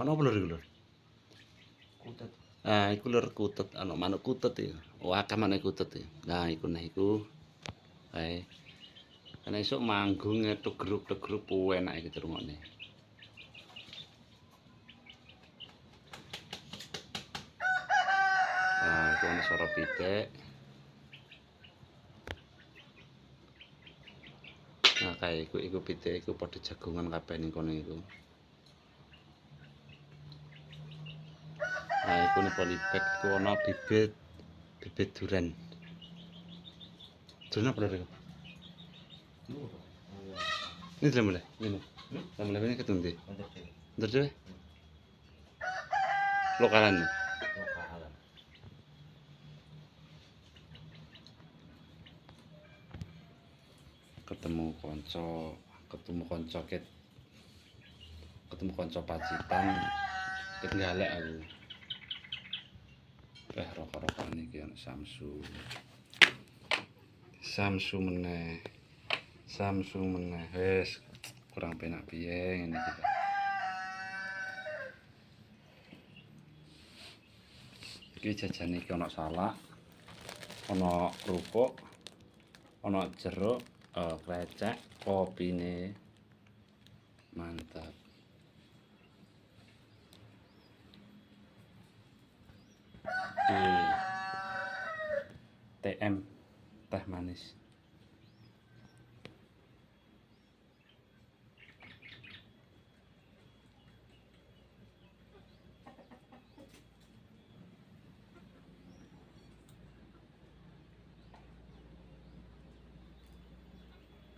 Manuk apa lur iku lur? Kutut. Ah, iku lur kutut, ana manuk kutut iki. Wah, akeh manuk kutut iki. Nah, iku nah iku. Ae. Karena esuk manggung tegruk-tegruk enak iki dirungokne. Nah, iku ana suara pitik. Nah, kae iku pitik iku padha jagongan kabeh ning kono iku. Nah, iku ning polybag iku ana bibit duren. Duren apa lho iku? Ini dalam mulai, ini. Dalam mulai ini ketundi. Ntar deh. Lokalan. Lokalan. Ketemu konco ketemu konco pacitan ket galek aku. Rokok-rokokan iki ana Samsu meneh. Wis kurang penak piye ngene iki. Iki jajane iki ana salak, ana kerupuk, ana jeruk, krecek, kopine. Mantap. TM teh manis.